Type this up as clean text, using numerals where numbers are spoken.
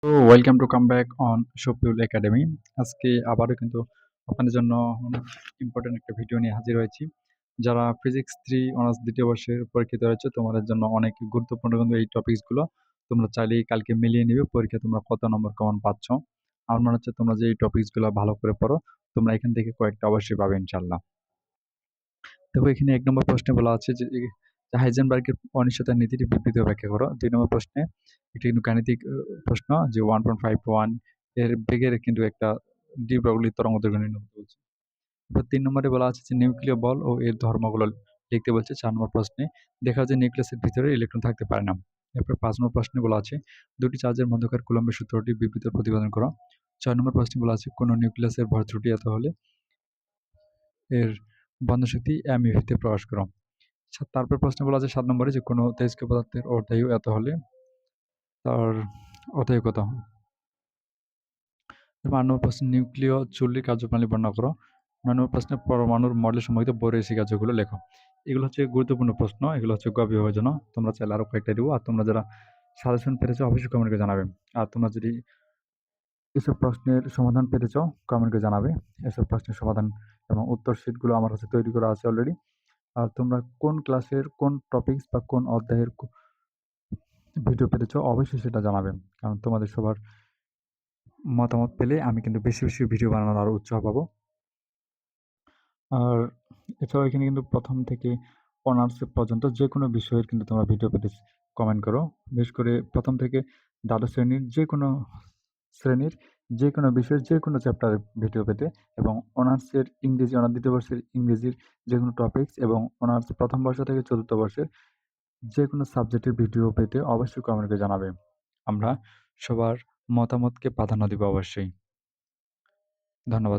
তো welcome to come back on Shafiul Academy. আজকে আবারও কিন্তু আপনাদের জন্য অনেক ইম্পর্টেন্ট একটা ভিডিও নিয়ে হাজির হয়েছি। যারা ফিজিক্স 3 অনার্স দ্বিতীয় বর্ষের পরীক্ষিত রয়েছে তোমাদের জন্য অনেক গুরুত্বপূর্ণ কিন্তু এই টপিকসগুলো। তোমরা চাইলেই কালকে মিলিয়ে নিবে পরীক্ষায় তোমরা কত নম্বর কেমন পাচ্ছ। আমার মনে হচ্ছে তোমরা যে এই টপিকসগুলো ভালো করে পড়ো, তোমরা এখান থেকে কয়েকটা অবশ্যই পাবে ইনশাল্লাহ। দেখো এখানে ১ নম্বর প্রশ্নে বলা আছে যে হাইজেনবার্গের অনিশ্চয়তার নীতিটি বিবৃতিতে ব্যাখ্যা করো। ২ নম্বর প্রশ্নে এটি কিন্তু গাণিতিক প্রশ্ন যে 1.51 এর বেগের কিন্তু একটা দ্বিপ্রবলিত তরঙ্গদৈর্ঘ্য নির্ণয় করতে বলছে। এবার ৩ নম্বরে বলা আছে যে নিউক্লিয় বল ও এর ধর্মগুলো লিখতে বলছে। ৪ নম্বর প্রশ্নে দেখা যায় নিউক্লিয়াসের ভিতরে ইলেকট্রন থাকতে পারে না। এরপর ৫ নম্বর প্রশ্নে বলা আছে দুটি চার্জের মধ্যকার কুলম্বের সূত্রটি বিবৃতির প্রতিপাদন করো। ৬ নম্বর প্রশ্নে বলা আছে কোনো নিউক্লিয়াসের ভর ত্রুটি এত হলে এর বন্ধন শক্তি MeV তে প্রকাশ করো। তারপর প্রশ্ন বলা আছে ৭ নম্বরে যে কোনো তেজস্ক্রিয় পদার্থের অর্ধায়ু এত হলে তার অর্ধায়ু কত? ৮ নম্বর প্রশ্নে নিউক্লিয় চুল্লির কার্যপ্রণালী বর্ণনা করো। ৯ নম্বর প্রশ্নে পরমাণুর মডেল সম্পর্কিত বৈরাশিক কার্যগুলো লেখো। এগুলো হচ্ছে গুরুত্বপূর্ণ প্রশ্ন। এগুলো হচ্ছে গ বিভাগের জন্য। তোমরা চাইলে আরো কয়েকটা দিব। আর তোমরা যারা সাজেশন পেরেছো অবশ্যই কমেন্ট করে জানাবে। আর তোমরা যদি এসব প্রশ্নের সমাধান পেতে চাও কমেন্ট করে জানাবে। এসব প্রশ্নের সমাধান এবং উত্তর শিটগুলো আমার কাছে তৈরি করা আছে অলরেডি। আর তোমরা কোন ক্লাসের কোন টপিকস বা কোন অধ্যায়ের ভিডিও পেতেছো অবশ্যই সেটা জানাবেন। কারণ তোমাদের সবার মতামত পেলে আমি কিন্তু বেশি, বেশি ভিডিও বানানোর আরো উৎসাহ পাবো। আর এছাড়াও এখানে কিন্তু ১ম থেকে অনার্স পর্যন্ত যেকোনো বিষয়ের কিন্তু তোমরা ভিডিও পেতে কমেন্ট করো। বিশেষ করে ১ম থেকে দ্বাদশ শ্রেণীর যেকোনো বিষয়ের যেকোনো চ্যাপ্টারের ভিডিও পেতে এবং অনার্সের ইংরেজি অনার্স দ্বিতীয় বর্ষের ইংরেজির যেকোনো টপিকস এবং অনার্স ১ম বর্ষ থেকে ৪র্থ বর্ষের যেকোনো সাবজেক্টের ভিডিও পেতে অবশ্যই কমেন্ট করে জানাবে। আমরা সবার মতামতকে প্রাধান্য দিব অবশ্যই। ধন্যবাদ।